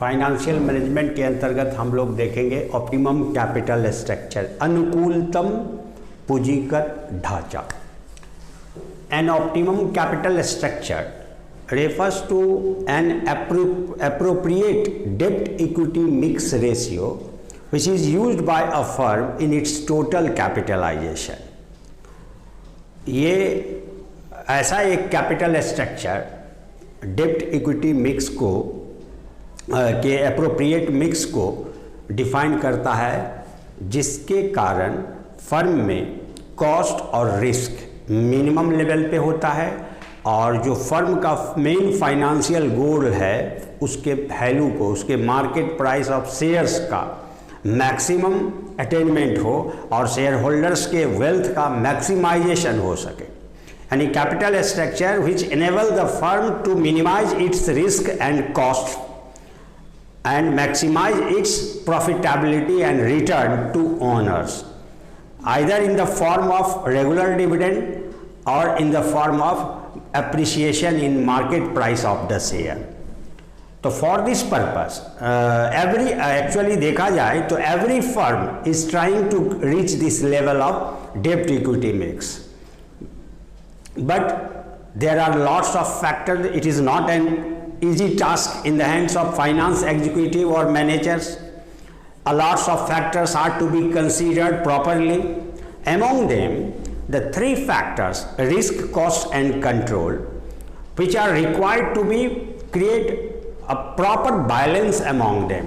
Financial management के अंतर्गत हम लोग देखेंगे ऑप्टिमम कैपिटल स्ट्रक्चर, अनुकूलतम पूंजीगत ढांचा। An optimum capital structure refers to an appropriate debt equity mix ratio which is used by a firm in its total capitalization। ये ऐसा एक कैपिटल स्ट्रक्चर डेप्ट इक्विटी मिक्स को के एप्रोप्रिएट मिक्स को define करता है जिसके कारण फर्म में कॉस्ट और रिस्क मिनिमम लेवल पे होता है और जो फर्म का मेन फाइनेंशियल गोल है उसके वैल्यू को, उसके मार्केट प्राइस ऑफ शेयर्स का मैक्सिमम अटेनमेंट हो और शेयर होल्डर्स के वेल्थ का मैक्सिमाइजेशन हो सके। यानी capital structure which enable the firm to minimise its risk and cost and maximise its profitability and return to owners either in the form of regular dividend और in the form of appreciation in market price of the share। तो for this purpose actually देखा जाए तो every firm is trying to reach this level of debt equity mix, but there are lots of factors. It is not an easy task in the hands of finance executive or managers. A lots of factors are to be considered properly. Among them the three factors, risk, cost and control, which are required to be create a proper balance among them,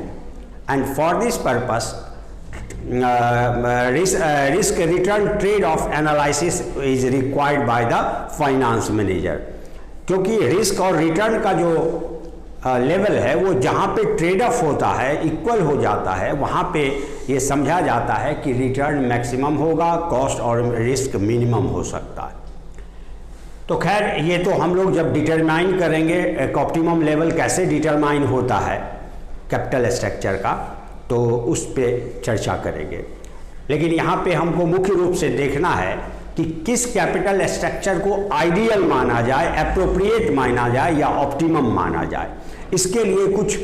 and for this purpose risk return trade-off analysis is required by the finance manager। क्योंकि risk और return का जो level है वो जहाँ पे trade off होता है, इक्वल हो जाता है, वहाँ पे ये समझा जाता है कि रिटर्न मैक्सिमम होगा, कॉस्ट और रिस्क मिनिमम हो सकता है। तो खैर ये तो हम लोग जब डिटरमाइन करेंगे एक ऑप्टिमम लेवल कैसे डिटरमाइन होता है कैपिटल स्ट्रक्चर का, तो उस पे चर्चा करेंगे। लेकिन यहाँ पे हमको मुख्य रूप से देखना है कि किस कैपिटल स्ट्रक्चर को आइडियल माना जाए, एप्रोप्रिएट माना जाए या ऑप्टिमम माना जाए। इसके लिए कुछ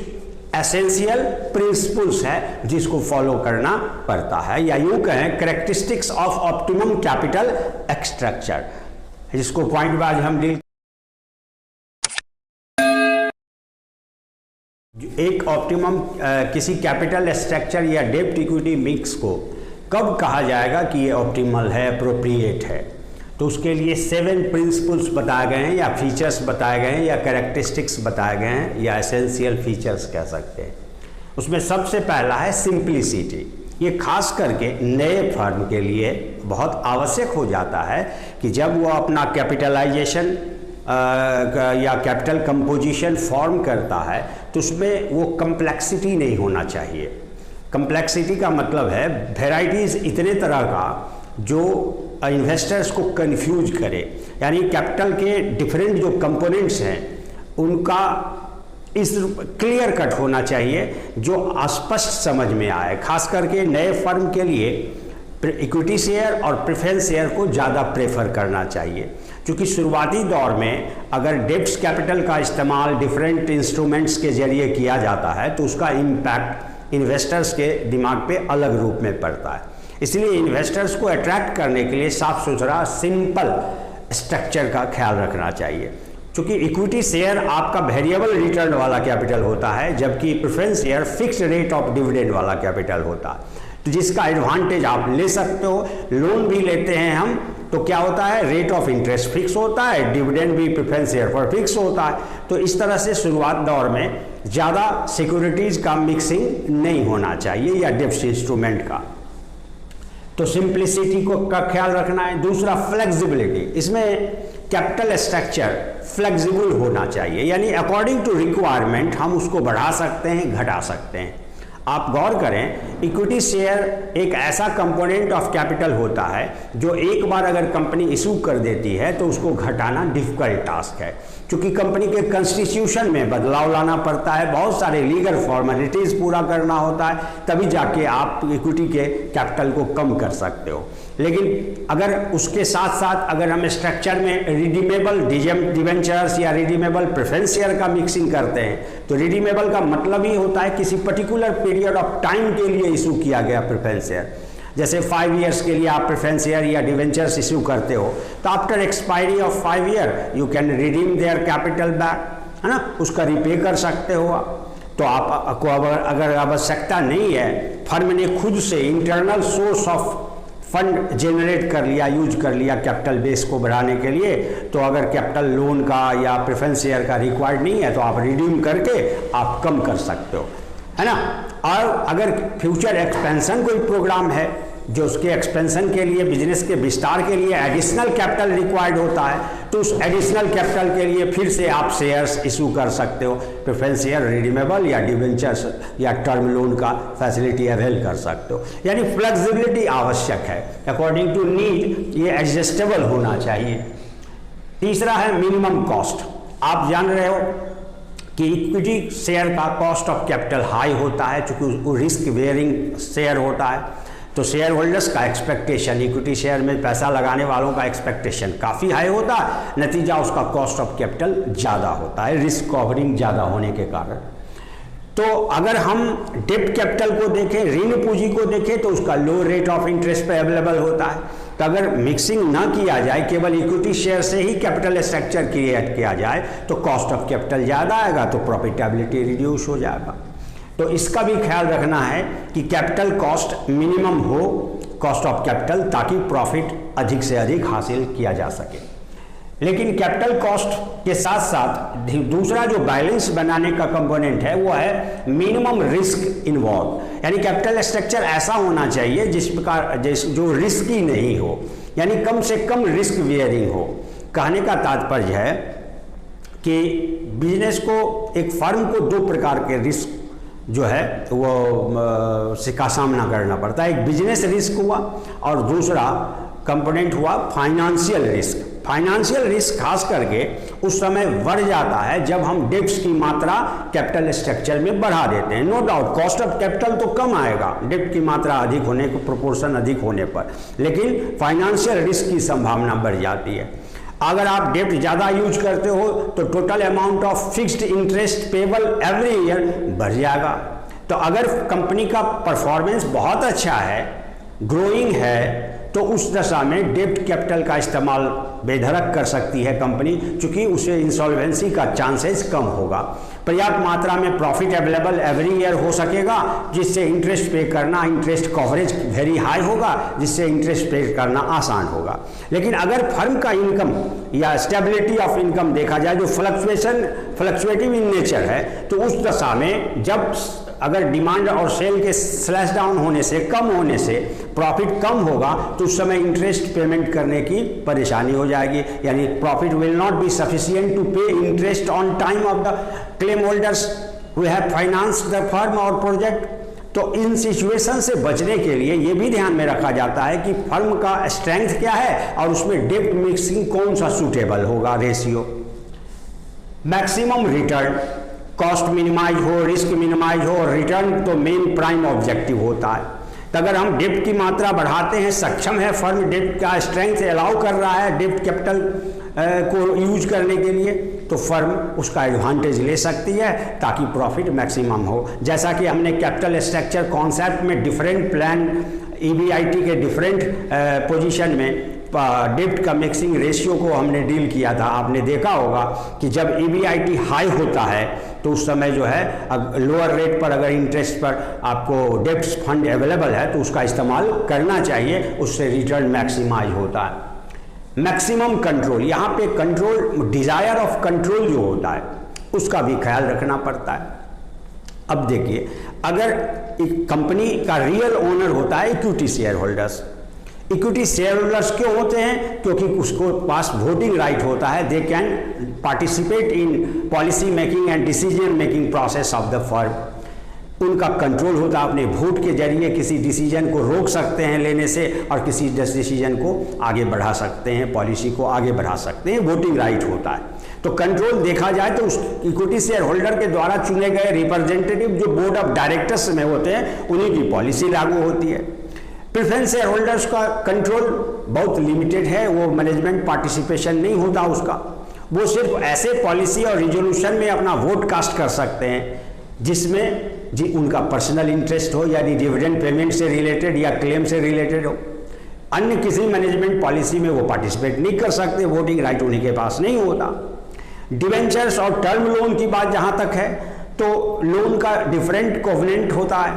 एसेंशियल प्रिंसिपल्स है जिसको फॉलो करना पड़ता है, या यूं कहें characteristics of optimum capital structure, जिसको पॉइंट वाइज हम डील। एक ऑप्टिमम किसी कैपिटल स्ट्रक्चर या डेब्ट इक्विटी मिक्स को कब कहा जाएगा कि ये ऑप्टिमल है, अप्रोप्रिएट है, तो उसके लिए 7 प्रिंसिपल्स बताए गए हैं, या फीचर्स बताए गए हैं, या कैरेक्टरिस्टिक्स बताए गए हैं, या एसेंशियल फीचर्स कह सकते हैं। उसमें सबसे पहला है सिंप्लिसिटी। ये खास करके नए फर्म के लिए बहुत आवश्यक हो जाता है कि जब वो अपना कैपिटलाइजेशन या कैपिटल कंपोजिशन फॉर्म करता है तो उसमें वो कम्प्लेक्सिटी नहीं होना चाहिए। कम्प्लेक्सिटी का मतलब है वेराइटीज़ इतने तरह का जो इन्वेस्टर्स को कंफ्यूज करे, यानी कैपिटल के डिफरेंट जो कंपोनेंट्स हैं उनका इस क्लियर कट होना चाहिए जो स्पष्ट समझ में आए। खास करके नए फर्म के लिए इक्विटी शेयर और प्रेफरेंस शेयर को ज़्यादा प्रेफर करना चाहिए, क्योंकि शुरुआती दौर में अगर डेब्ट कैपिटल का इस्तेमाल डिफरेंट इंस्ट्रूमेंट्स के जरिए किया जाता है तो उसका इम्पैक्ट इन्वेस्टर्स के दिमाग पे अलग रूप में पड़ता है। इसलिए इन्वेस्टर्स को अट्रैक्ट करने के लिए साफ सुथरा सिंपल स्ट्रक्चर का ख्याल रखना चाहिए। क्योंकि इक्विटी शेयर आपका वेरिएबल रिटर्न वाला कैपिटल होता है, जबकि preference share fixed rate of dividend वाला कैपिटल होता है, तो जिसका एडवांटेज आप ले सकते हो। लोन भी लेते हैं हम तो क्या होता है, रेट ऑफ इंटरेस्ट फिक्स होता है, डिविडेंड भी प्रेफरेंस शेयर पर फिक्स होता है। तो इस तरह से शुरुआत दौर में ज़्यादा सिक्योरिटीज़ का मिक्सिंग नहीं होना चाहिए या डेब्ट इंस्ट्रूमेंट का। तो सिंप्लिसिटी को का ख्याल रखना है। दूसरा फ्लेक्सिबिलिटी, इसमें कैपिटल स्ट्रक्चर फ्लेक्सिबल होना चाहिए, यानी अकॉर्डिंग टू रिक्वायरमेंट हम उसको बढ़ा सकते हैं, घटा सकते हैं। आप गौर करें, इक्विटी शेयर एक ऐसा कंपोनेंट ऑफ कैपिटल होता है जो एक बार अगर कंपनी इशू कर देती है तो उसको घटाना डिफिकल्ट टास्क है, क्योंकि कंपनी के कॉन्स्टिट्यूशन में बदलाव लाना पड़ता है, बहुत सारे लीगल फॉर्मेलिटीज़ पूरा करना होता है, तभी जाके आप इक्विटी के कैपिटल को कम कर सकते हो। लेकिन अगर उसके साथ साथ अगर हम स्ट्रक्चर में रिडीमेबल डिवेंचर्स या रिडीमेबल प्रेफरेंस शेयर का मिक्सिंग करते हैं, तो रिडीमेबल का मतलब ही होता है किसी पर्टिकुलर पीरियड ऑफ टाइम के लिए इशू किया गया प्रेफरेंस शेयर। जैसे 5 इयर्स के लिए आप प्रेफरेंस शेयर या डिवेंचर्स इशू करते हो, तो after expiry of 5 year you can redeem their capital back, है ना, उसका रिपे कर सकते हो आप। तो आपको अगर आवश्यकता नहीं है, फर्म ने खुद से internal source of fund generate कर लिया, यूज कर लिया कैपिटल बेस को बढ़ाने के लिए, तो अगर कैपिटल लोन का या प्रेफरेंस शेयर का रिक्वायर्ड नहीं है तो आप रिडीम करके आप कम कर सकते हो, है ना। और अगर फ्यूचर एक्सपेंशन कोई प्रोग्राम है जो उसके एक्सपेंशन के लिए, बिजनेस के विस्तार के लिए एडिशनल कैपिटल रिक्वायर्ड होता है, तो उस एडिशनल कैपिटल के लिए फिर से आप शेयर्स इशू कर सकते हो, प्रेफरेंस शेयर, रिडीमेबल या डिवेंचर्स या टर्म लोन का फैसिलिटी अवेल कर सकते हो। यानी फ्लेक्सिबिलिटी आवश्यक है, अकॉर्डिंग टू नीड ये एडजस्टेबल होना चाहिए। तीसरा है मिनिमम कॉस्ट। आप जान रहे हो कि इक्विटी शेयर का कॉस्ट ऑफ कैपिटल हाई होता है, चूंकि वो रिस्क वेयरिंग शेयर होता है, तो शेयर होल्डर्स का एक्सपेक्टेशन, इक्विटी शेयर में पैसा लगाने वालों का एक्सपेक्टेशन काफ़ी हाई होता है, नतीजा उसका कॉस्ट ऑफ कैपिटल ज़्यादा होता है, रिस्क कवरिंग ज़्यादा होने के कारण। तो अगर हम डेब्ट कैपिटल को देखें, ऋण पूंजी को देखें, तो उसका लो रेट ऑफ इंटरेस्ट पे अवेलेबल होता है। तो अगर मिक्सिंग ना किया जाए, केवल इक्विटी शेयर से ही कैपिटल स्ट्रक्चर क्रिएट किया जाए, तो कॉस्ट ऑफ कैपिटल ज़्यादा आएगा, तो प्रॉफिटेबिलिटी रिड्यूस हो जाएगा। तो इसका भी ख्याल रखना है कि कैपिटल कॉस्ट मिनिमम हो, कॉस्ट ऑफ कैपिटल, ताकि प्रॉफिट अधिक से अधिक हासिल किया जा सके। लेकिन कैपिटल कॉस्ट के साथ साथ दूसरा जो बैलेंस बनाने का कंपोनेंट है वो है मिनिमम रिस्क इन्वॉल्व। यानी कैपिटल स्ट्रक्चर ऐसा होना चाहिए जिस प्रकार जो रिस्की नहीं हो, यानी कम से कम रिस्क वेयरिंग हो। कहने का तात्पर्य है कि बिजनेस को, एक फर्म को 2 प्रकार के रिस्क जो है वो का सामना करना पड़ता है। एक बिजनेस रिस्क हुआ और दूसरा कंपोनेंट हुआ फाइनेंशियल रिस्क। फाइनेंशियल रिस्क खास करके उस समय बढ़ जाता है जब हम डेब्ट्स की मात्रा कैपिटल स्ट्रक्चर में बढ़ा देते हैं। No doubt cost of capital तो कम आएगा डेब्ट की मात्रा अधिक होने को, प्रोपोर्शन अधिक होने पर, लेकिन फाइनेंशियल रिस्क की संभावना बढ़ जाती है। अगर आप डेब्ट ज़्यादा यूज करते हो तो total amount of fixed interest payable every year बढ़ जाएगा। तो अगर कंपनी का परफॉर्मेंस बहुत अच्छा है, ग्रोइंग है, तो उस दशा में डेब्ट कैपिटल का इस्तेमाल बेधड़क कर सकती है कंपनी, चूंकि उसे इंसॉल्वेंसी का चांसेस कम होगा। पर्याप्त मात्रा में प्रॉफिट अवेलेबल एवरी ईयर हो सकेगा, जिससे इंटरेस्ट पे करना, इंटरेस्ट कवरेज वेरी हाई होगा, जिससे इंटरेस्ट पे करना आसान होगा। लेकिन अगर फर्म का इनकम या स्टेबिलिटी ऑफ इनकम देखा जाए जो फ्लक्चुएटिव इन नेचर है, तो उस दशा में जब अगर डिमांड और सेल के स्लैश डाउन होने से, कम होने से प्रॉफिट कम होगा, तो उस समय इंटरेस्ट पेमेंट करने की परेशानी हो जाएगी। यानी profit will not be sufficient to pay interest on time of the claim holders who have financed the firm और प्रोजेक्ट। तो इन सिचुएशन से बचने के लिए ये भी ध्यान में रखा जाता है कि फर्म का स्ट्रेंथ क्या है और उसमें डेब्ट मिक्सिंग कौन सा सूटेबल होगा ratio. Maximum return, cost minimize हो, रिस्क मिनिमाइज हो, और रिटर्न तो मेन प्राइम ऑब्जेक्टिव होता है। तो अगर हम डेब्ट की मात्रा बढ़ाते हैं, सक्षम है फर्म, डेब्ट का स्ट्रेंथ अलाउ कर रहा है डेब्ट कैपिटल को यूज करने के लिए, तो फर्म उसका एडवांटेज ले सकती है ताकि प्रॉफिट मैक्सिमम हो। जैसा कि हमने कैपिटल स्ट्रक्चर कॉन्सेप्ट में डिफरेंट प्लान EBIT के डिफरेंट पोजीशन में डेब्ट का मिक्सिंग रेशियो को हमने डील किया था। आपने देखा होगा कि जब EBIT हाई होता है तो उस समय जो है लोअर रेट पर अगर इंटरेस्ट पर आपको डेब्ट फंड अवेलेबल है तो उसका इस्तेमाल करना चाहिए, उससे रिटर्न मैक्सिमाइज होता है। मैक्सिमम कंट्रोल, यहाँ पे कंट्रोल, डिजायर ऑफ कंट्रोल जो होता है उसका भी ख्याल रखना पड़ता है। अब देखिए, अगर एक कंपनी का रियल ओनर होता है equity share holders. Equity share holders क्यों होते हैं? क्योंकि उसको पास वोटिंग राइट होता है। They can participate in policy making and decision making process of the firm. उनका कंट्रोल होता है, अपने वोट के जरिए किसी डिसीजन को रोक सकते हैं लेने से और किसी डिसीजन को आगे बढ़ा सकते हैं, पॉलिसी को आगे बढ़ा सकते हैं, वोटिंग राइट होता है। तो कंट्रोल देखा जाए तो उस इक्विटी शेयर होल्डर के द्वारा चुने गए रिप्रेजेंटेटिव जो बोर्ड ऑफ डायरेक्टर्स में होते हैं उन्हीं की पॉलिसी लागू होती है। प्रेफरेंस शेयर होल्डर्स का कंट्रोल बहुत लिमिटेड है, वो मैनेजमेंट पार्टिसिपेशन नहीं होता उसका, वो सिर्फ ऐसे पॉलिसी और रिजोल्यूशन में अपना वोट कास्ट कर सकते हैं जिसमें जी उनका पर्सनल इंटरेस्ट हो, यानी डिविडेंड पेमेंट से रिलेटेड या क्लेम से रिलेटेड हो। अन्य किसी मैनेजमेंट पॉलिसी में वो पार्टिसिपेट नहीं कर सकते, वोटिंग राइट उन्हीं के पास नहीं होता। डिवेंचर्स और टर्म लोन की बात जहाँ तक है तो लोन का डिफरेंट कोवेनेंट होता है,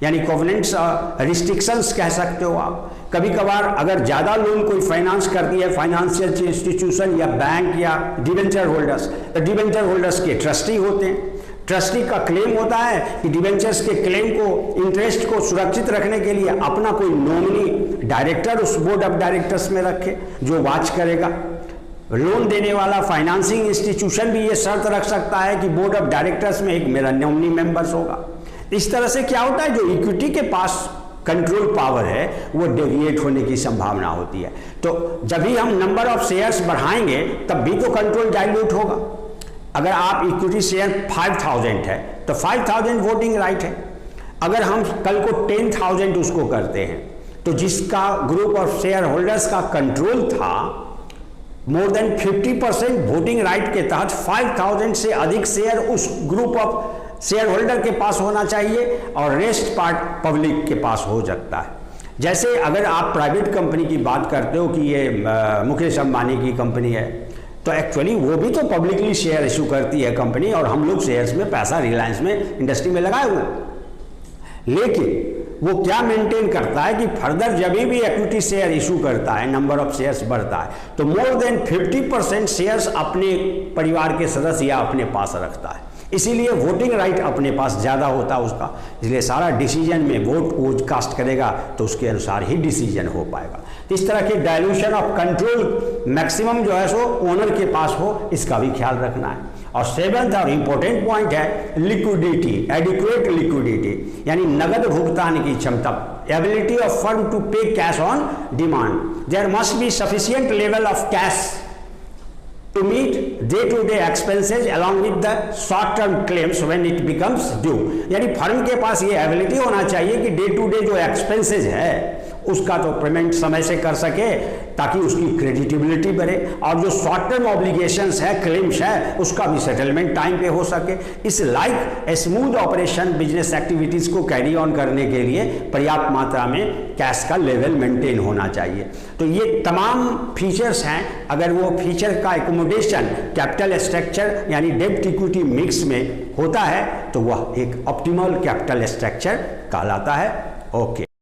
यानी कोवेनेंट्स रिस्ट्रिक्शंस कह सकते हो आप। कभी कभार अगर ज़्यादा लोन कोई फाइनेंस करती है, फाइनेंशियल इंस्टीट्यूशन या बैंक या डिवेंचर होल्डर्स, तो डिवेंचर होल्डर्स के ट्रस्टी होते हैं। ट्रस्टी का क्लेम होता है कि डिवेंचर्स के क्लेम को, इंटरेस्ट को सुरक्षित रखने के लिए अपना कोई नॉमिनी डायरेक्टर उस बोर्ड ऑफ डायरेक्टर्स में रखे जो वॉच करेगा। लोन देने वाला फाइनेंसिंग इंस्टीट्यूशन भी ये शर्त रख सकता है कि बोर्ड ऑफ डायरेक्टर्स में एक मेरा नॉमिनी मेंबर्स होगा। इस तरह से क्या होता है, जो इक्विटी के पास कंट्रोल पावर है वो डेविएट होने की संभावना होती है। तो जब भी हम नंबर ऑफ शेयर्स बढ़ाएंगे तब भी तो कंट्रोल डाइल्यूट होगा। अगर आप इक्विटी शेयर 5000 है तो 5000 वोटिंग राइट है। अगर हम कल को 10,000 उसको करते हैं तो जिसका ग्रुप ऑफ शेयर होल्डर्स का कंट्रोल था, मोर देन 50% वोटिंग राइट के तहत 5000 से अधिक शेयर उस ग्रुप ऑफ शेयर होल्डर के पास होना चाहिए और रेस्ट पार्ट पब्लिक के पास हो सकता है। जैसे अगर आप प्राइवेट कंपनी की बात करते हो कि ये मुकेश अंबानी की कंपनी है, तो एक्चुअली वो भी तो पब्लिकली शेयर इशू करती है कंपनी, और हम लोग शेयर्स में पैसा रिलायंस में इंडस्ट्री में लगाए हुए हैं। लेकिन वो क्या मेंटेन करता है कि फर्दर जब भी इक्विटी शेयर इशू करता है, नंबर ऑफ शेयर्स बढ़ता है, तो मोर देन 50% शेयर्स अपने परिवार के सदस्य या अपने पास रखता है। इसीलिए वोटिंग राइट अपने पास ज़्यादा होता है उसका, इसलिए सारा डिसीजन में वोट वो कास्ट करेगा तो उसके अनुसार ही डिसीजन हो पाएगा। तो इस तरह की डायल्यूशन ऑफ कंट्रोल मैक्सिमम जो है सो ओनर के पास हो, इसका भी ख्याल रखना है। और सेवेंथ और इंपॉर्टेंट पॉइंट है लिक्विडिटी, एडिक्वेट लिक्विडिटी, यानी नगद भुगतान की क्षमता, ability of firm to pay cash on demand. There must be sufficient level of cash to meet day-to-day expenses along with the short-term claims when it becomes due। यानी firm के पास ये ability होना चाहिए कि डे टू डे जो expenses है उसका तो पेमेंट समय से कर सके ताकि उसकी क्रेडिटेबिलिटी बढ़े, और जो शॉर्ट टर्म ऑब्लिगेशंस है, क्लेम्स है, उसका भी सेटलमेंट टाइम पे हो सके। इस like a smooth operation business activities को कैरी ऑन करने के लिए पर्याप्त मात्रा में कैश का लेवल मेंटेन होना चाहिए। तो ये तमाम फीचर्स हैं। अगर वो फीचर का एकोमोडेशन कैपिटल स्ट्रक्चर यानी डेब्ट इक्विटी मिक्स में होता है तो वह एक ऑप्टिमल कैपिटल स्ट्रक्चर कहलाता है। ओके।